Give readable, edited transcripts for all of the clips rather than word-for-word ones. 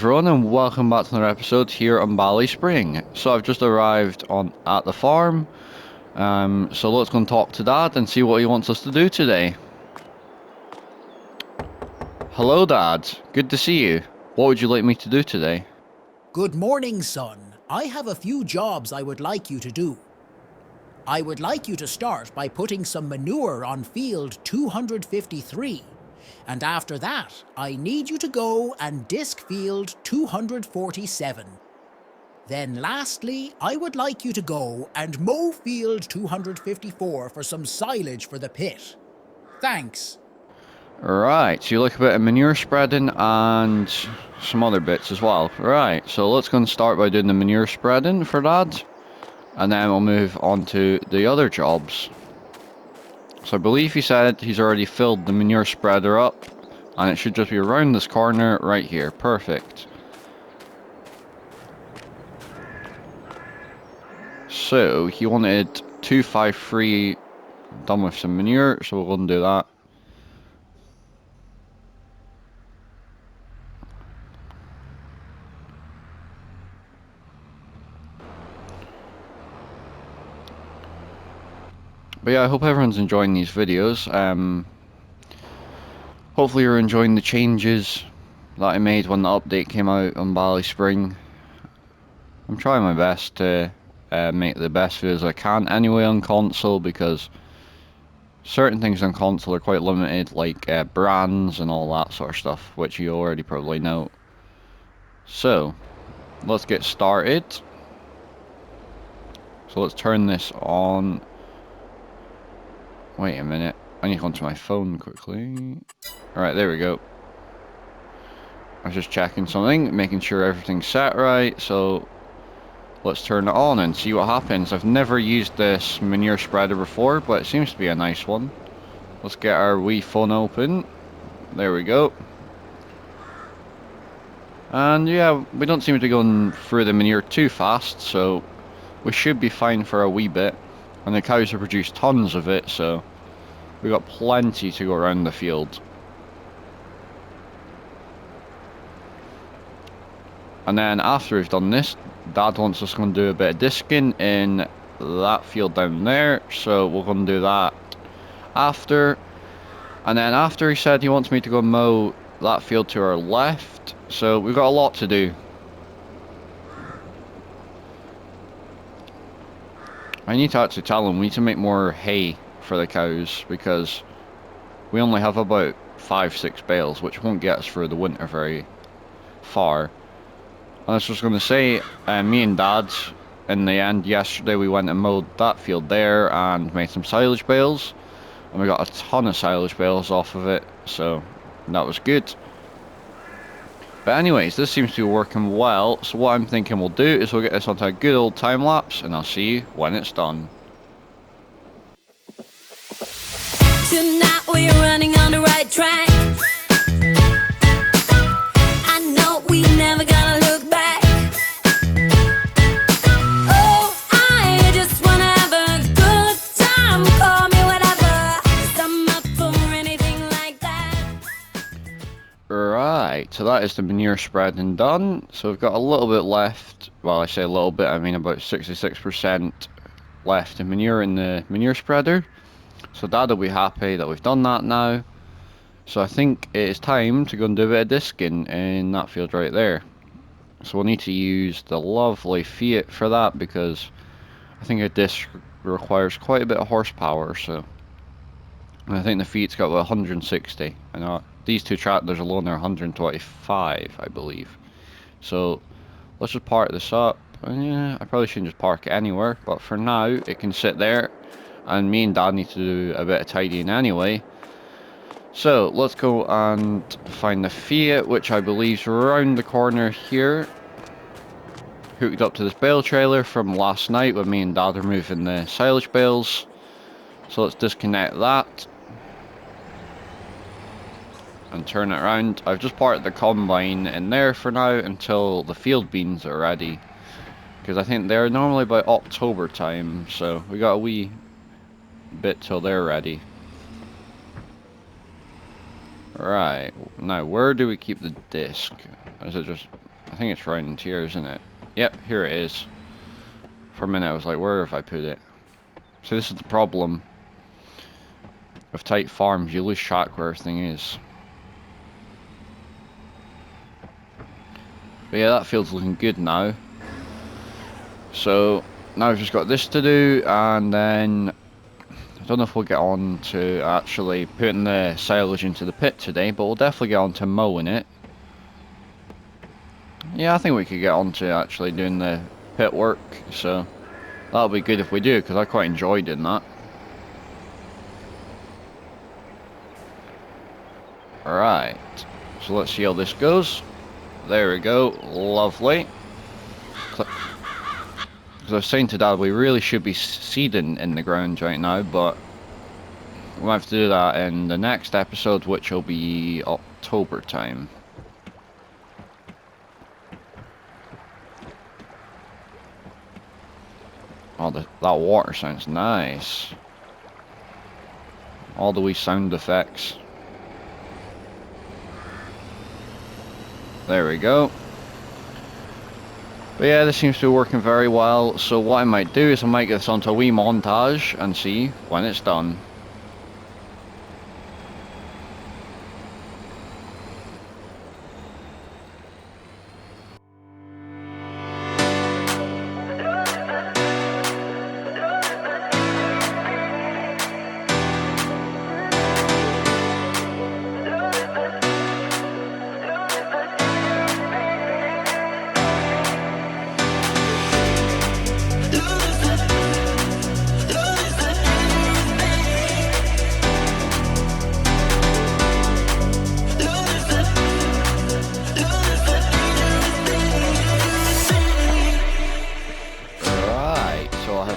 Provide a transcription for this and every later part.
everyone, and welcome back to another episode here on Ballyspring. So I've just arrived at the farm, so let's go and talk to Dad and see what he wants us to do today. Hello Dad, good to see you. What would you like me to do today? Good morning, son. I have a few jobs I would like you to do. I would like you to start by putting some manure on field 253. And after that, I need you to go and disc field 247. Then lastly, I would like you to go and mow field 254 for some silage for the pit. Thanks. Right, so you like a bit of manure spreading and some other bits as well. Right, so let's go and start by doing the manure spreading for Dad, and then we'll move on to the other jobs. So I believe he said he's already filled the manure spreader up, and it should just be around this corner right here. Perfect. So he wanted 253 done with some manure, so we'll go and do that. But yeah, I hope everyone's enjoying these videos. Hopefully you're enjoying the changes that I made when the update came out on Ballyspring. I'm trying my best to make the best videos I can anyway on console, because certain things on console are quite limited, like brands and all that sort of stuff, which you already probably know. So, let's get started. So let's turn this on. Wait a minute, I need to go onto my phone quickly. Alright, there we go. I was just checking something, making sure everything's set right, so let's turn it on and see what happens. I've never used this manure spreader before, but it seems to be a nice one. Let's get our wee phone open. There we go. And yeah, we don't seem to be going through the manure too fast, so we should be fine for a wee bit. And the cows have produced tons of it, so we've got plenty to go around the field. And then after we've done this, Dad wants us to go and do a bit of disking in that field down there, so we're going to do that after. And then after, he said he wants me to go mow that field to our left, so we've got a lot to do. I need to actually tell him we need to make more hay for the cows, because we only have about 5-6 bales, which won't get us through the winter very far. I was just going to say, me and Dad, in the end, yesterday we went and mowed that field there and made some silage bales. And we got a ton of silage bales off of it, so that was good. But anyways, this seems to be working well, so what I'm thinking we'll do is we'll get this onto a good old time lapse, and I'll see you when it's done. Tonight we're running on the right track. I know we never gonna look back. Oh, I just wanna have a good time. Call me whatever, 'cause I'm up for anything like that. Right, so that is the manure spreading done. So we've got a little bit left. Well, I say a little bit, I mean about 66% left in manure in the manure spreader. So Dad will be happy that we've done that now. So I think it is time to go and do a bit of disking in that field right there. So we'll need to use the lovely Fiat for that, because I think a disc requires quite a bit of horsepower. So, and I think the Fiat's got about 160, and these two tractors alone are 125, I believe. So let's just park this up. Yeah, I probably shouldn't just park it anywhere, but for now it can sit there, and me and Dad need to do a bit of tidying anyway. So let's go and find the Fiat, which I believe is around the corner here, hooked up to this bale trailer from last night when me and Dad are moving the silage bales. So let's disconnect that and turn it around. I've just parked the combine in there for now until the field beans are ready, because I think they're normally by October time, so we got a wee bit till they're ready. Right, now where do we keep the disc? Is it just I think it's right in here, isn't it? Yep, here it is. For a minute I was like, where have I put it? So this is the problem with tight farms, you lose track where everything is. But yeah, that field's looking good now. So now we've just got this to do, and then I don't know if we'll get on to actually putting the silage into the pit today, but we'll definitely get on to mowing it. Yeah, I think we could get on to actually doing the pit work, so that'll be good if we do, because I quite enjoy doing that. Alright, so let's see how this goes. There we go, lovely. As I was saying to Dad, we really should be seeding in the ground right now, but we'll have to do that in the next episode, which will be October time. Oh, that water sounds nice. All the wee sound effects. There we go. But yeah, this seems to be working very well, so what I might do is I might get this onto a wee montage and see when it's done.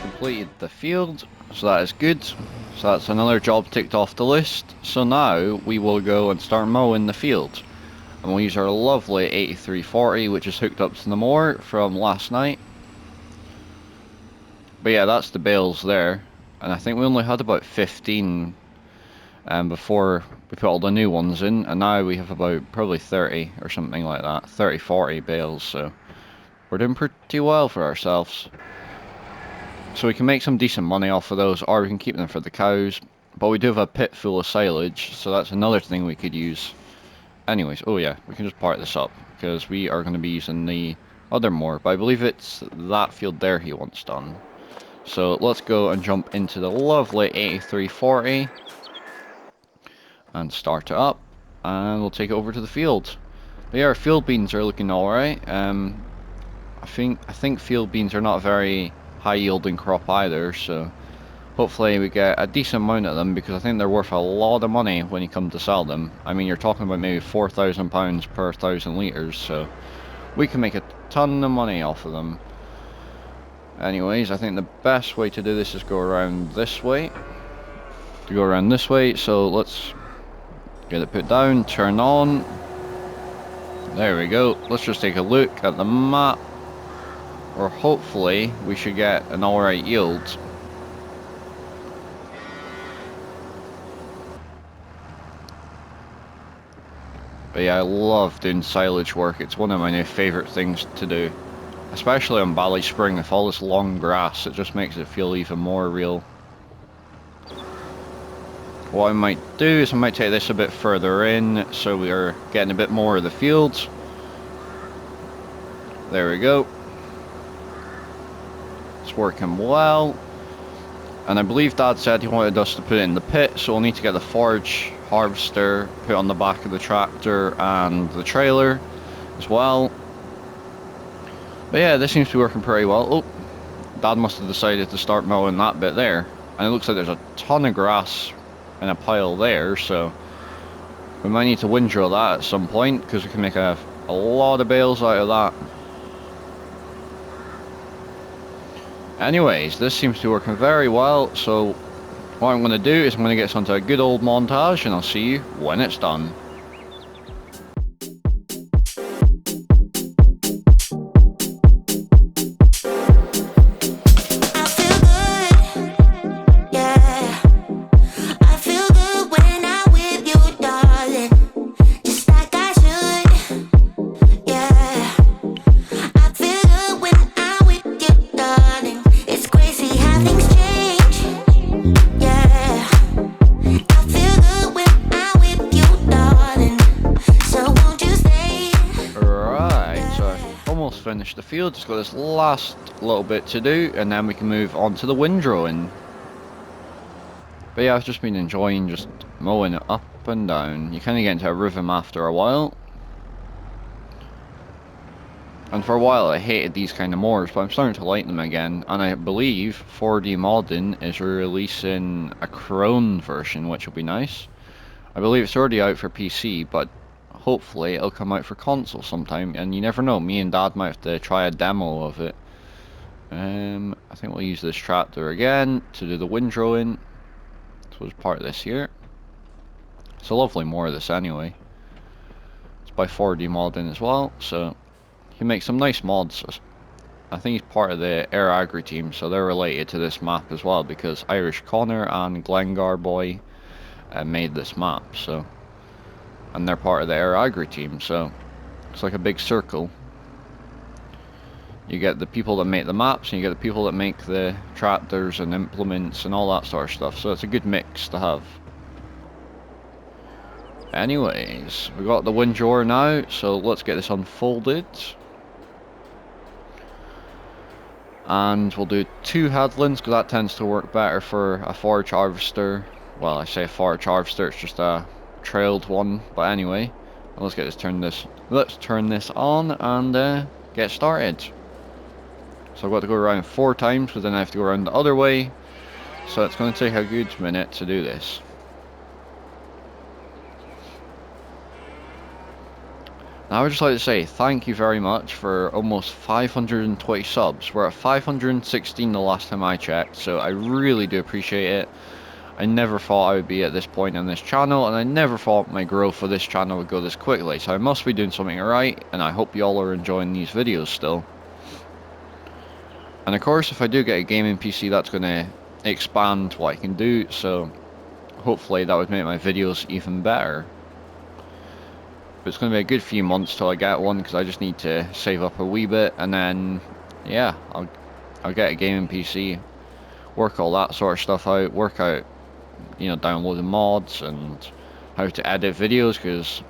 Completed the field, so that is good. So that's another job ticked off the list. So now we will go and start mowing the field, and we'll use our lovely 8340, which is hooked up to the mower from last night. But yeah, that's the bales there, and I think we only had about 15 before we put all the new ones in, and now we have about probably 30 or something like that, 30-40 bales, so we're doing pretty well for ourselves. So we can make some decent money off of those, or we can keep them for the cows. But we do have a pit full of silage, so that's another thing we could use. Anyways, oh yeah, we can just part this up, because we are going to be using the other mower. But I believe it's that field there he wants done. So let's go and jump into the lovely 8340. And start it up, and we'll take it over to the field. But yeah, our field beans are looking alright. I think field beans are not very high yielding crop either, so hopefully we get a decent amount of them, because I think they're worth a lot of money when you come to sell them. I mean, you're talking about maybe £4,000 per 1,000 litres, so we can make a ton of money off of them. Anyways, I think the best way to do this is go around this way. So let's get it put down, turn on. There we go. Let's just take a look at the map. Or hopefully we should get an alright yield. But yeah, I love doing silage work. It's one of my new favourite things to do. Especially on Ballyspring, with all this long grass, it just makes it feel even more real. What I might do is I might take this a bit further in, so we are getting a bit more of the fields. There we go. It's working well. And I believe Dad said he wanted us to put it in the pit, so we'll need to get the forage harvester put on the back of the tractor and the trailer as well. But yeah, this seems to be working pretty well. Oh, Dad must have decided to start mowing that bit there. And it looks like there's a ton of grass in a pile there, so we might need to windrow that at some point, because we can make a lot of bales out of that. Anyways, this seems to be working very well, so what I'm going to do is I'm going to get this onto a good old montage, and I'll see you when it's done. finish the field. Just got this last little bit to do, and then we can move on to the windrowing. But yeah, I've just been enjoying just mowing it up and down. You kind of get into a rhythm after a while. And for a while I hated these kind of mowers, but I'm starting to like them again. And I believe 4D Modding is releasing a Crone version, which will be nice. I believe it's already out for PC, but hopefully it'll come out for console sometime. And you never know, me and Dad might have to try a demo of it. I think we'll use this tractor again to do the windrowing. So it's part of this here. It's a lovely mower this anyway. It's by 4D Modding as well, so he makes some nice mods. I think he's part of the Air Agri team, so they're related to this map as well, because Irish Connor and Glengar boy made this map, so, and they're part of the Air Agri team, so it's like a big circle. You get the people that make the maps, and you get the people that make the tractors and implements and all that sort of stuff, so it's a good mix to have. Anyways, we got the windrower now, so let's get this unfolded. And we'll do 2 headlands, because that tends to work better for a forage harvester. Well, I say a forage harvester, it's just a trailed one, but anyway. Let's get this let's turn this on and get started. So I've got to go around 4 times, because then I have to go around the other way. So it's going to take a good minute to do this. Now I would just like to say thank you very much for almost 520 subs. We're at 516 the last time I checked, so I really do appreciate it. I never thought I would be at this point on this channel, and I never thought my growth of this channel would go this quickly, so I must be doing something right, and I hope you all are enjoying these videos still. And of course, if I do get a gaming PC, that's going to expand what I can do, so hopefully that would make my videos even better. But it's going to be a good few months till I get one, because I just need to save up a wee bit, and then, yeah, I'll get a gaming PC, work all that sort of stuff out, work out, you know, downloading mods, and how to edit videos, because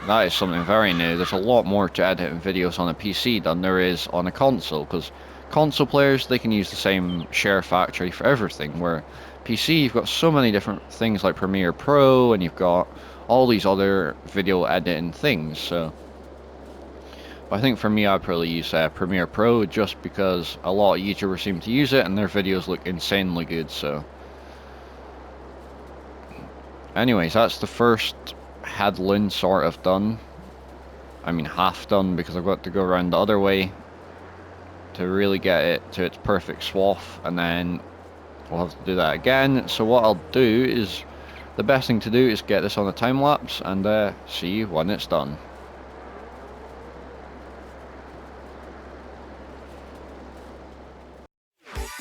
that is something very new. There's a lot more to editing videos on a PC than there is on a console, because console players, they can use the same share factory for everything, where PC, you've got so many different things like Premiere Pro, and you've got all these other video editing things, so I think for me I'd probably use Premiere Pro, just because a lot of YouTubers seem to use it and their videos look insanely good. So anyways, that's the first headland sort of done. I mean half done, because I've got to go around the other way to really get it to its perfect swath, and then we'll have to do that again. So what I'll do is, the best thing to do is get this on a time lapse and see when it's done.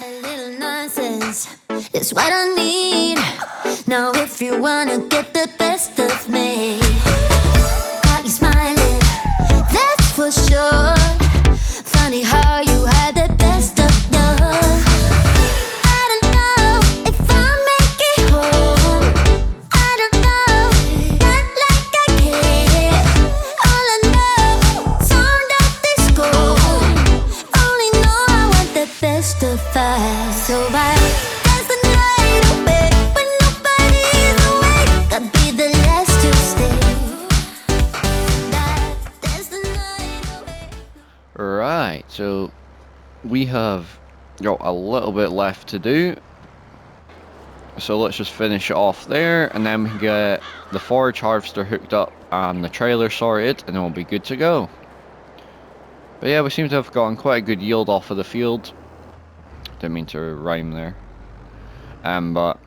A little nonsense is what I need. Now if you wanna get the best of me, got you smiling, that's for sure. Funny how you had the best of love. I don't know if I'll make it home. I don't know, not like I care. All I know, sound of disco. Only know I want the best of us. So I dance the night away when nobody's awake. I'll be the last to stay. Dance the night away. Right, so we have got a little bit left to do, so let's just finish it off there, and then we can get the forage harvester hooked up and the trailer sorted, and then we'll be good to go. But yeah, we seem to have gotten quite a good yield off of the field. Didn't mean to rhyme there. But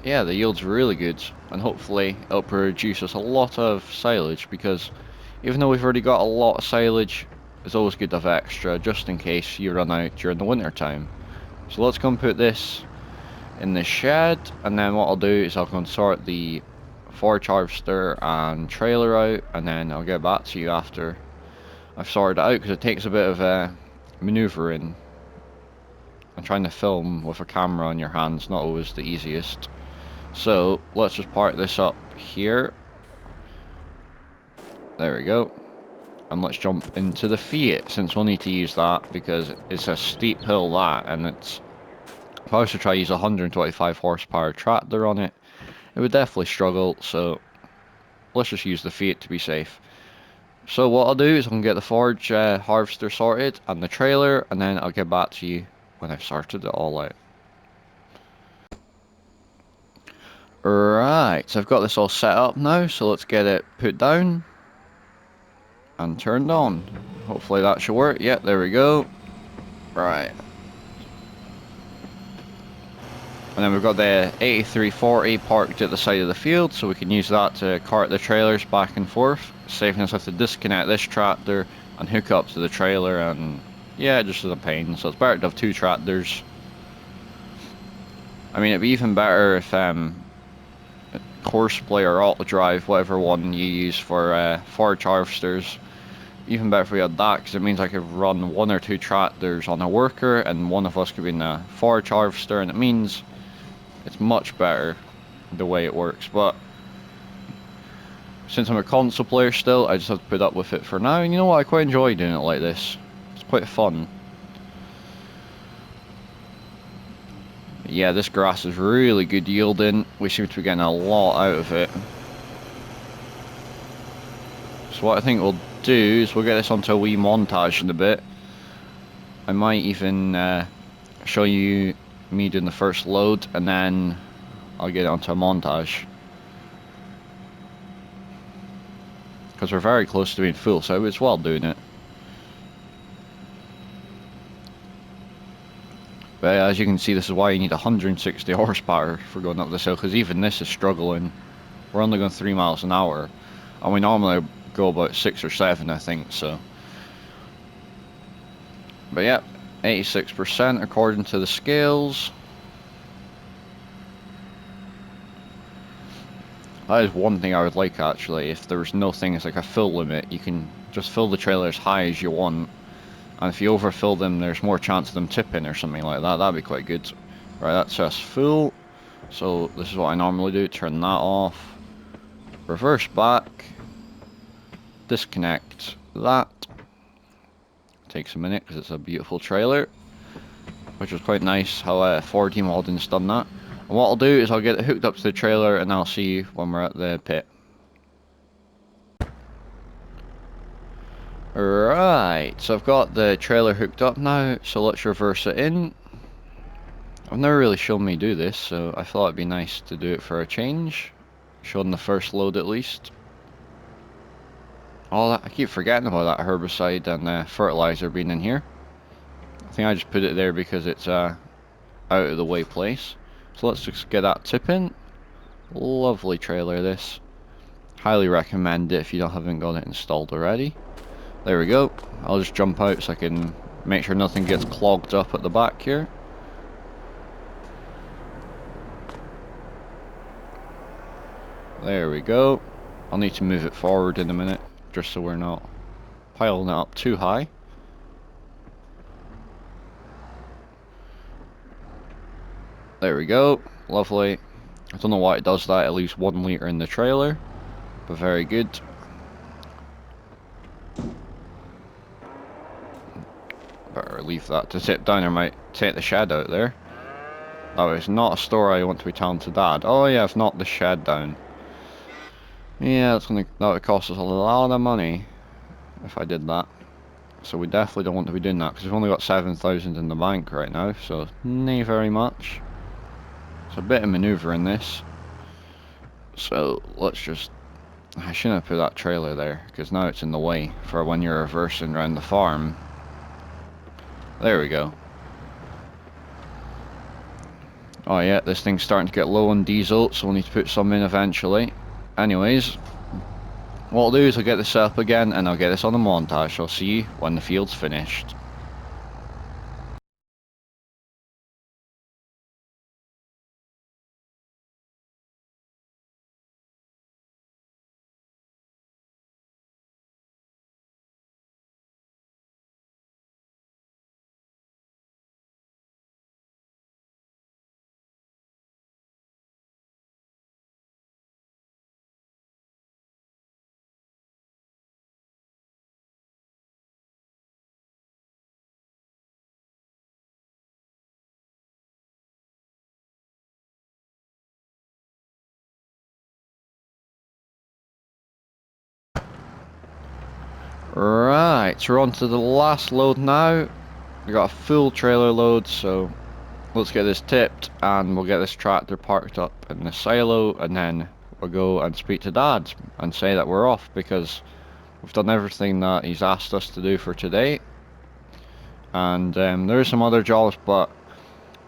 yeah, the yield's really good, and hopefully it'll produce us a lot of silage, because even though we've already got a lot of silage, it's always good to have extra, just in case you run out during the winter time. So let's go and put this in the shed, and then what I'll do is I'll go and sort the forage harvester and trailer out, and then I'll get back to you after I've sorted it out, because it takes a bit of manoeuvring, and trying to film with a camera on your hands not always the easiest. So let's just park this up here. There we go. And let's jump into the Fiat, since we'll need to use that because it's a steep hill that, and it's... If I was to try to use a 125 horsepower tractor on it, it would definitely struggle, so let's just use the Fiat to be safe. So what I'll do is I'll get the forage harvester sorted and the trailer, and then I'll get back to you when I've sorted it all out. Right, so I've got this all set up now, so let's get it put down and turned on. Hopefully that should work. Yep, there we go. Right. And then we've got the 8340 parked at the side of the field, so we can use that to cart the trailers back and forth, saving us have to disconnect this tractor and hook up to the trailer, and yeah, it just is a pain. So it's better to have two tractors. I mean, it'd be even better if Horseplay or Auto Drive, whatever one you use for forage harvesters, even better if we had that, because it means I could run one or two tractors on a worker and one of us could be in a forage harvester, and it means it's much better the way it works. But since I'm a console player still, I just have to put up with it for now, and you know what, I quite enjoy doing it like this. It's quite fun. Yeah, this grass is really good yielding. We seem to be getting a lot out of it. So what I think we'll do is we'll get this onto a wee montage in a bit. I might even show you me doing the first load, and then I'll get it onto a montage. Because we're very close to being full, so it's well doing it. But as you can see, this is why you need 160 horsepower for going up this hill, because even this is struggling. We're only going 3 miles an hour, and we normally go about 6 or 7, I think, so. But yeah, 86% according to the scales. That is one thing I would like, actually. If there was no thing as like a fill limit, you can just fill the trailer as high as you want, and if you overfill them, there's more chance of them tipping or something like that. That'd be quite good. Right, that's just full. So this is what I normally do. Turn that off. Reverse back. Disconnect that. Takes a minute because it's a beautiful trailer, which was quite nice how 4D Modding's done that. And what I'll do is I'll get it hooked up to the trailer, and I'll see you when we're at the pit. Right, so I've got the trailer hooked up now, so let's reverse it in. I've never really shown me do this, so I thought it'd be nice to do it for a change. Showing the first load at least. Oh, I keep forgetting about that herbicide and fertilizer being in here. I think I just put it there because it's out of the way place. So let's just get that tipping. Lovely trailer this. Highly recommend it if you haven't got it installed already. There we go. I'll just jump out so I can make sure nothing gets clogged up at the back here. There we go. I'll need to move it forward in a minute, just so we're not piling it up too high. There we go. Lovely. I don't know why it does that. It leaves 1 litre in the trailer, but very good. Better leave that to tip down, or might take the shed out there. That is not a story I want to be telling to Dad. Oh yeah, I've knocked the shed down. Yeah, that would cost us a lot of money if I did that. So we definitely don't want to be doing that, because we've only got 7,000 in the bank right now, so not very much. It's a bit of manoeuvre in this. So let's just... I shouldn't have put that trailer there, because now it's in the way for when you're reversing around the farm. There we go. Oh yeah, this thing's starting to get low on diesel, so we'll need to put some in eventually. Anyways, what I'll do is I'll get this set up again, and I'll get this on the montage. I'll see you when the field's finished. Right, so we're on to the last load now. We got a full trailer load, so let's get this tipped and we'll get this tractor parked up in the silo, and then we'll go and speak to Dad and say that we're off because we've done everything that he's asked us to do for today. And there are some other jobs, but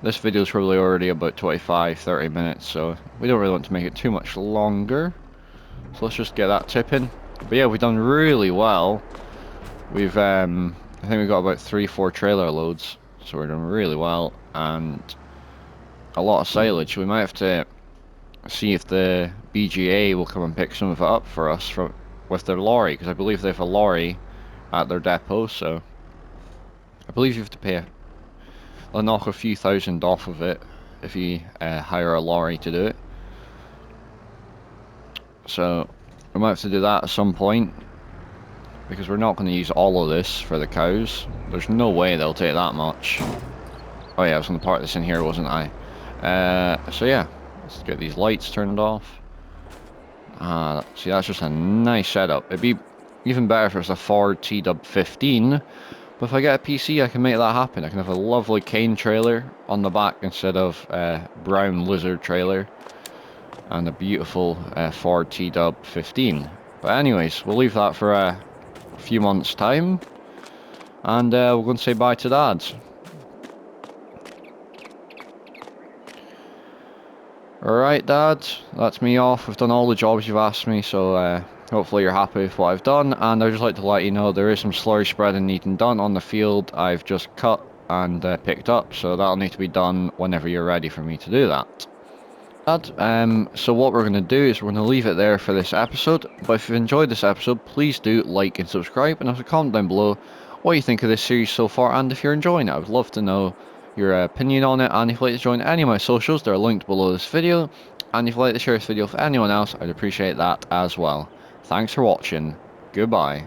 this video is probably already about 25-30 minutes, so we don't really want to make it too much longer. So let's just get that tipping. But yeah, we've done really well. We've I think we've got about 3-4 trailer loads, so we're doing really well, and a lot of silage. We might have to see if the BGA will come and pick some of it up for us with their lorry, because I believe they have a lorry at their depot, so I believe you have to pay they'll knock a few thousand off of it if you hire a lorry to do it. So we might have to do that at some point, because we're not going to use all of this for the cows. There's no way they'll take that much. Oh yeah, I was going to park this in here, wasn't I? So yeah, let's get these lights turned off. See, that's just a nice setup. It'd be even better if it was a Ford TW15, but if I get a PC I can make that happen. I can have a lovely cane trailer on the back instead of brown lizard trailer, and a beautiful Ford TW15. But anyways, we'll leave that for a few months time, and we're going to say bye to Dad. Alright Dad, that's me off. We've done all the jobs you've asked me, so hopefully you're happy with what I've done. And I'd just like to let you know there is some slurry spreading needing done on the field I've just cut and picked up, so that'll need to be done whenever you're ready for me to do that. Dad, so what we're going to do is we're going to leave it there for this episode, but if you've enjoyed this episode, please do like and subscribe, and also comment down below what you think of this series so far, and if you're enjoying it. I would love to know your opinion on it, and if you'd like to join any of my socials, they're linked below this video, and if you'd like to share this video with anyone else, I'd appreciate that as well. Thanks for watching. Goodbye.